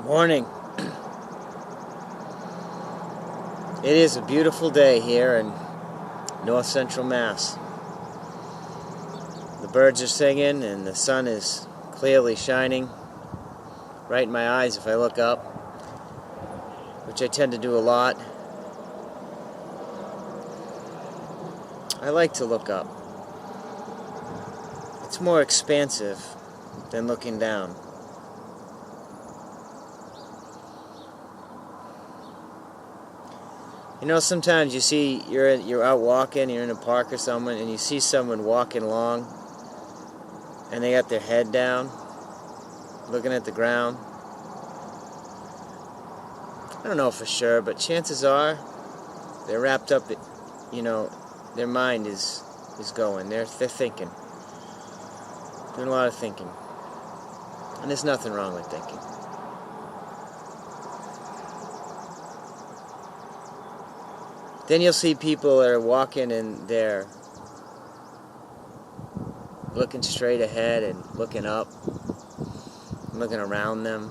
Morning. It is a beautiful day here in north central Mass. The birds are singing and the sun is clearly shining right in my eyes if I look up, which I tend to do a lot. I like to look up. It's more expansive than looking down. You know, sometimes you see you're out walking, you're in a park or something, and you see someone walking along, and they got their head down, looking at the ground. I don't know for sure, but chances are they're wrapped up. Their mind is going. They're thinking, doing a lot of thinking, and there's nothing wrong with thinking. Then you'll see people that are walking and they're looking straight ahead and looking up, and looking around them.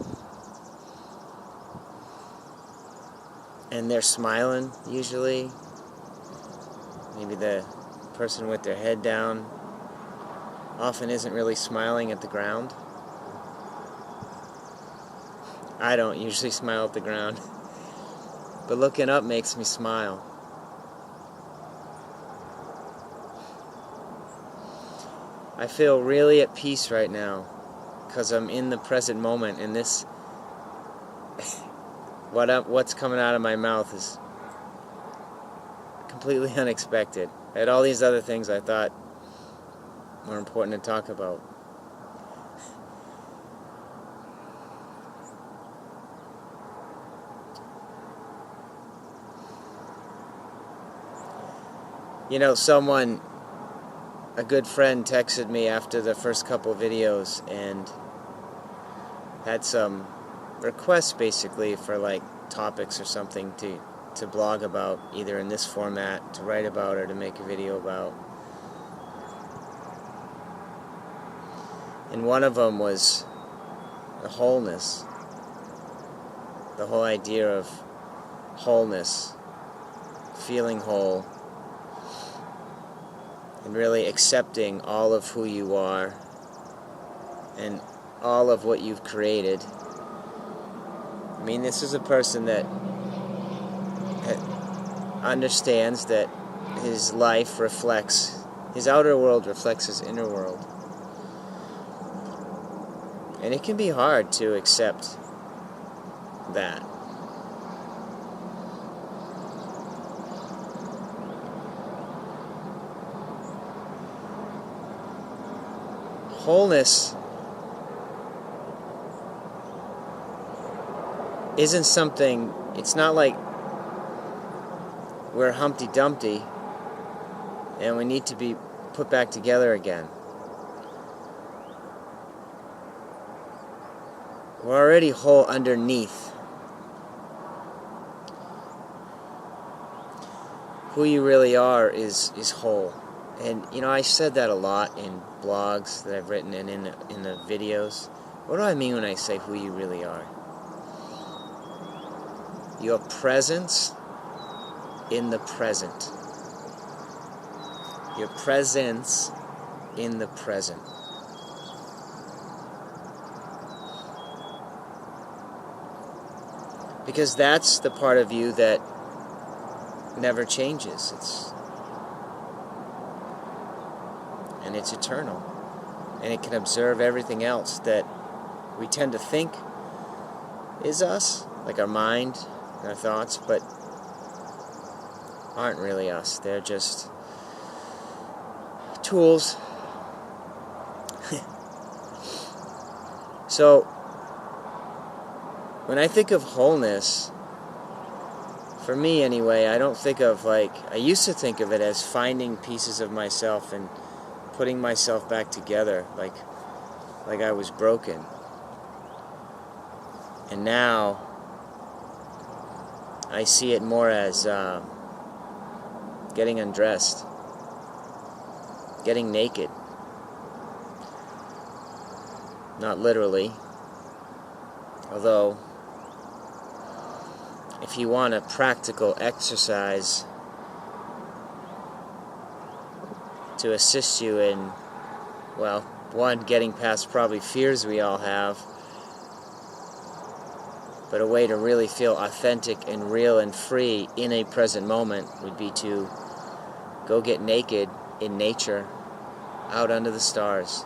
And they're smiling, usually. Maybe the person with their head down often isn't really smiling at the ground. I don't usually smile at the ground, but looking up makes me smile. I feel really at peace right now because I'm in the present moment, and this what's coming out of my mouth is completely unexpected. I had all these other things I thought were important to talk about. You know, a good friend texted me after the first couple videos and had some requests basically for like topics or something to blog about, either in this format, to write about, or to make a video about. And one of them was the wholeness, the whole idea of wholeness, feeling whole, and really accepting all of who you are and all of what you've created. I mean, this is a person that understands that his life reflects, his outer world reflects his inner world. And it can be hard to accept that. Wholeness isn't something, it's not like we're Humpty Dumpty and we need to be put back together again. We're already whole underneath. Who you really are is whole. And, you know, I said that a lot in blogs that I've written and in the videos. What do I mean when I say who you really are? Your presence in the present. Your presence in the present. Because that's the part of you that never changes. And it's eternal. And it can observe everything else that we tend to think is us, like our mind and our thoughts, but aren't really us. They're just tools. So, when I think of wholeness, for me anyway, I don't think of I used to think of it as finding pieces of myself and putting myself back together, like I was broken. And now I see it more as getting undressed, getting naked. Not literally, although if you want a practical exercise to assist you in, well, one, getting past probably fears we all have, but a way to really feel authentic and real and free in a present moment would be to go get naked in nature, out under the stars,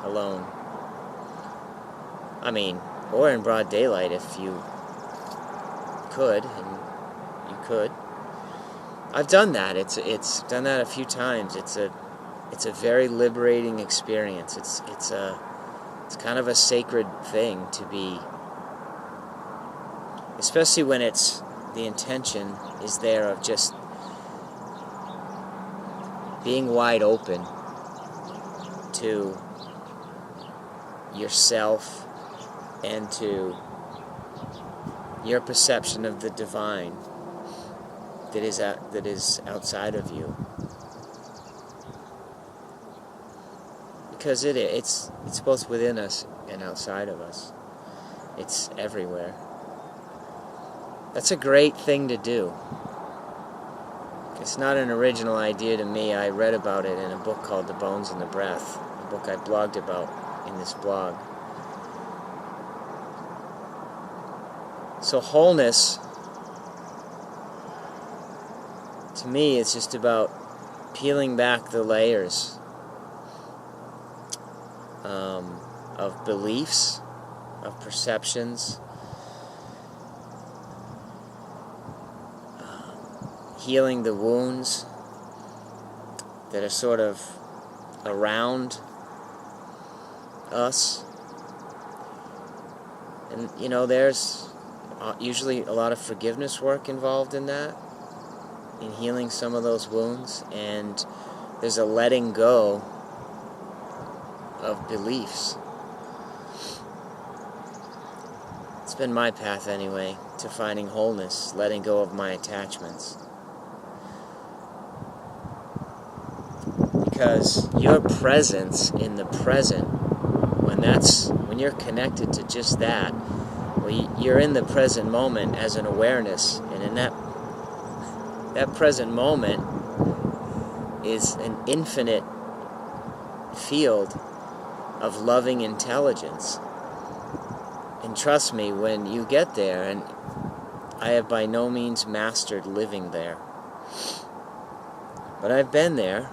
alone. I mean, or in broad daylight if you could, and you could. I've done that. It's done that a few times. It's a very liberating experience. It's kind of a sacred thing to be, especially when it's the intention is there of just being wide open to yourself and to your perception of the divine that is outside of you. Because it's both within us and outside of us. It's everywhere. That's a great thing to do. It's not an original idea to me. I read about it in a book called The Bones and the Breath, a book I blogged about in this blog. So wholeness, to me, it's just about peeling back the layers of beliefs, of perceptions, healing the wounds that are sort of around us. And, you know, there's usually a lot of forgiveness work involved in that, in healing some of those wounds, and there's a letting go of beliefs. It's been my path anyway, to finding wholeness, letting go of my attachments. Because your presence in the present, when you're connected to just that, well, you're in the present moment as an awareness, and in that present moment is an infinite field of loving intelligence. And trust me, when you get there, and I have by no means mastered living there, but I've been there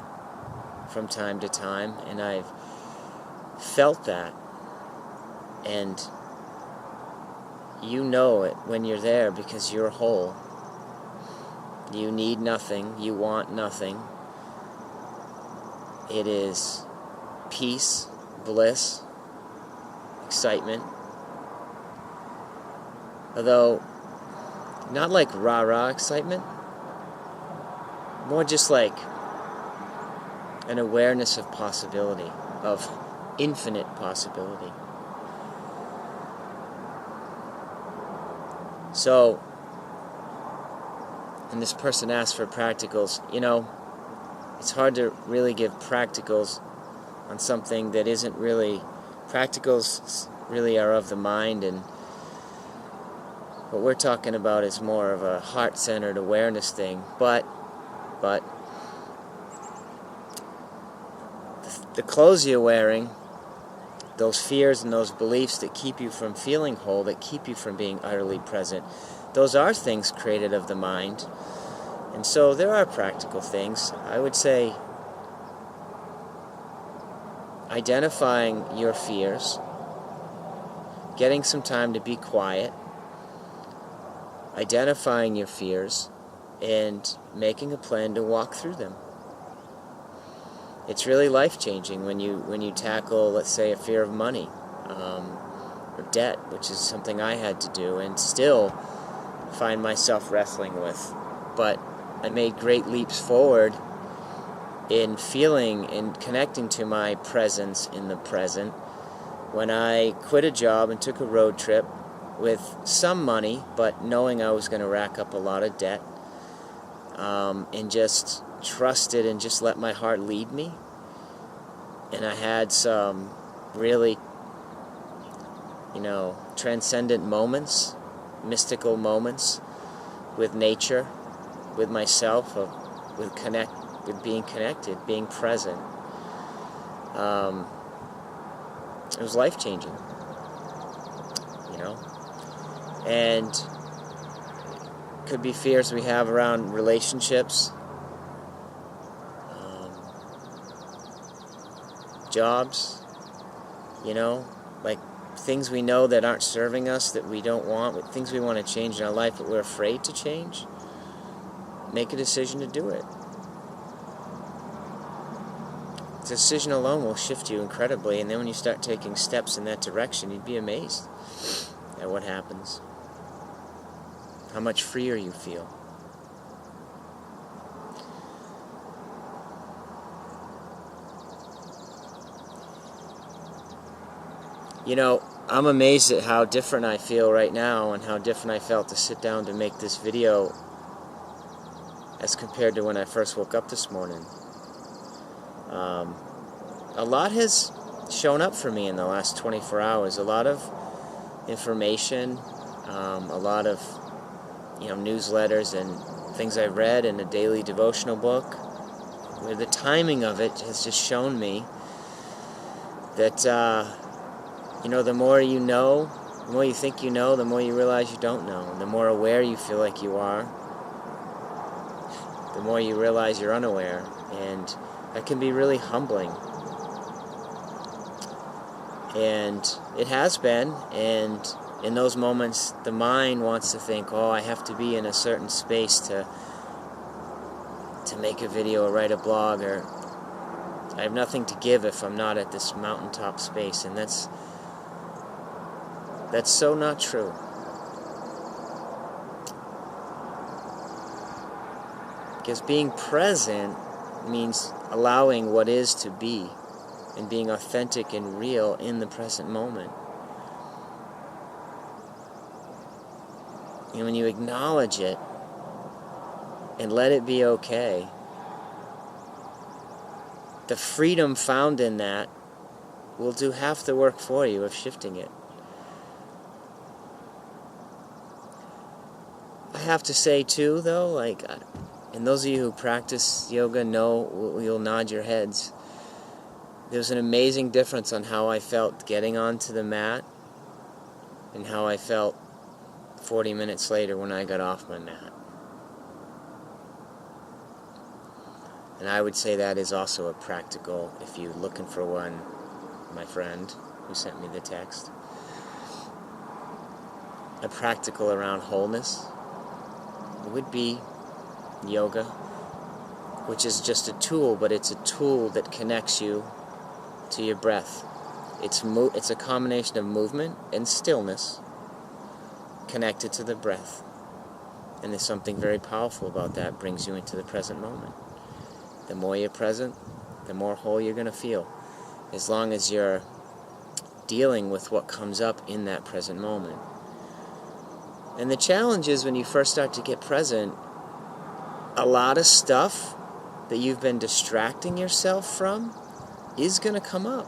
from time to time, and I've felt that, and you know it when you're there because you're whole. You need nothing, you want nothing. It is peace, bliss, excitement. Although, not like rah-rah excitement, more just like an awareness of possibility, of infinite possibility. So, and this person asked for practicals. You know, it's hard to really give practicals on something that isn't really, practicals really are of the mind, and what we're talking about is more of a heart-centered awareness thing, but the clothes you're wearing, those fears and those beliefs that keep you from feeling whole, that keep you from being utterly present, those are things created of the mind. And so there are practical things. I would say identifying your fears, getting some time to be quiet, identifying your fears, and making a plan to walk through them. It's really life-changing when you tackle, let's say, a fear of money or debt, which is something I had to do and still find myself wrestling with. But I made great leaps forward in feeling and connecting to my presence in the present when I quit a job and took a road trip with some money, but knowing I was going to rack up a lot of debt, and just trusted and just let my heart lead me. And I had some really, transcendent moments, mystical moments, with nature, with myself, with being connected, being present. It was life-changing, you know. And could be fears we have around relationships, jobs, you know, like things we know that aren't serving us, that we don't want, things we want to change in our life but we're afraid to change. Make a decision to do it. The decision alone will shift you incredibly, and then when you start taking steps in that direction, you'd be amazed at what happens. How much freer you feel. You know, I'm amazed at how different I feel right now and how different I felt to sit down to make this video as compared to when I first woke up this morning. A lot has shown up for me in the last 24 hours. A lot of information, a lot of newsletters and things I read in a daily devotional book, where the timing of it has just shown me that the more you know, the more you think you know, the more you realize you don't know. The more aware you feel like you are, the more you realize you're unaware. And that can be really humbling. And it has been. And in those moments, the mind wants to think, oh, I have to be in a certain space to make a video or write a blog, or I have nothing to give if I'm not at this mountaintop space. And that's so not true. Because being present means allowing what is to be and being authentic and real in the present moment. And when you acknowledge it and let it be okay, the freedom found in that will do half the work for you of shifting it. I have to say too, though, and those of you who practice yoga know, you'll nod your heads. There's an amazing difference on how I felt getting onto the mat and how I felt 40 minutes later when I got off my mat. And I would say that is also a practical, if you're looking for one, my friend who sent me the text, a practical around wholeness would be yoga, which is just a tool, but it's a tool that connects you to your breath. It's a combination of movement and stillness connected to the breath. And there's something very powerful about that. It brings you into the present moment. The more you're present, the more whole you're going to feel, as long as you're dealing with what comes up in that present moment. And the challenge is when you first start to get present, a lot of stuff that you've been distracting yourself from is going to come up.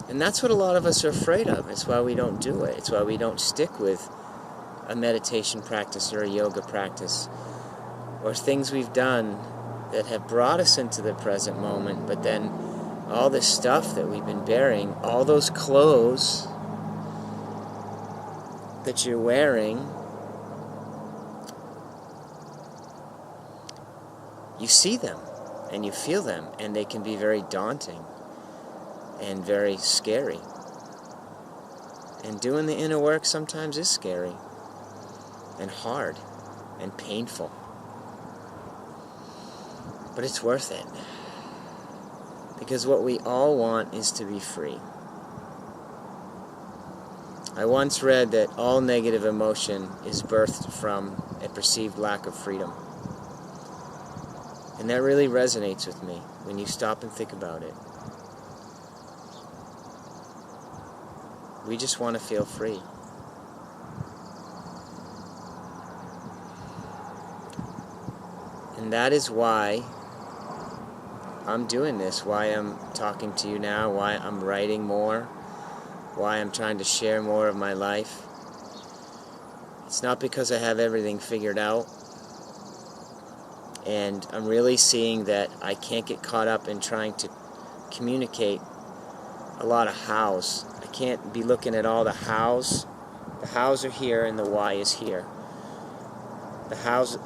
And that's what a lot of us are afraid of. It's why we don't do it. It's why we don't stick with a meditation practice or a yoga practice or things we've done that have brought us into the present moment. But then all this stuff that we've been bearing, all those clothes that you're wearing, you see them and you feel them, and they can be very daunting and very scary. And doing the inner work sometimes is scary and hard and painful. But it's worth it. Because what we all want is to be free. I once read that all negative emotion is birthed from a perceived lack of freedom. And that really resonates with me when you stop and think about it. We just want to feel free. And that is why I'm doing this, why I'm talking to you now, why I'm writing more, why I'm trying to share more of my life. It's not because I have everything figured out. And I'm really seeing that I can't get caught up in trying to communicate a lot of hows. I can't be looking at all the hows. The hows are here and the why is here. The hows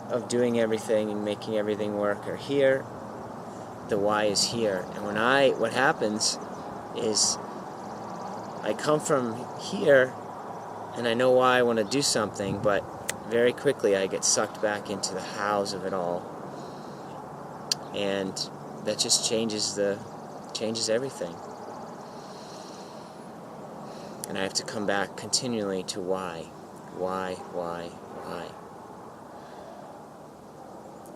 of doing everything and making everything work are here. The why is here. And what happens is I come from here and I know why I want to do something, but very quickly I get sucked back into the hows of it all. And that just changes everything. And I have to come back continually to why. Why?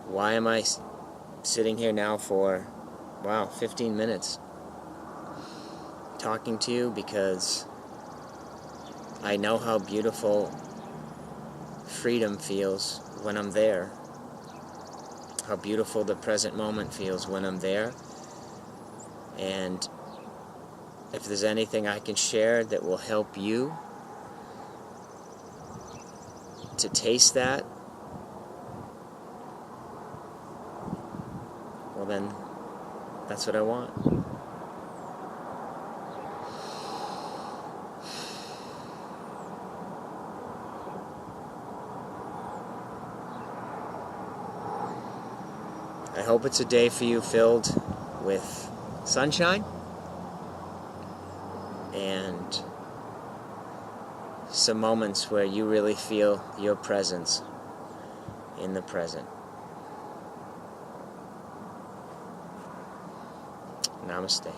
Why am I sitting here now for, 15 minutes talking to you? Because I know how beautiful freedom feels when I'm there. How beautiful the present moment feels when I'm there. And if there's anything I can share that will help you to taste that, well then, that's what I want. I hope it's a day for you filled with sunshine and some moments where you really feel your presence in the present. Namaste.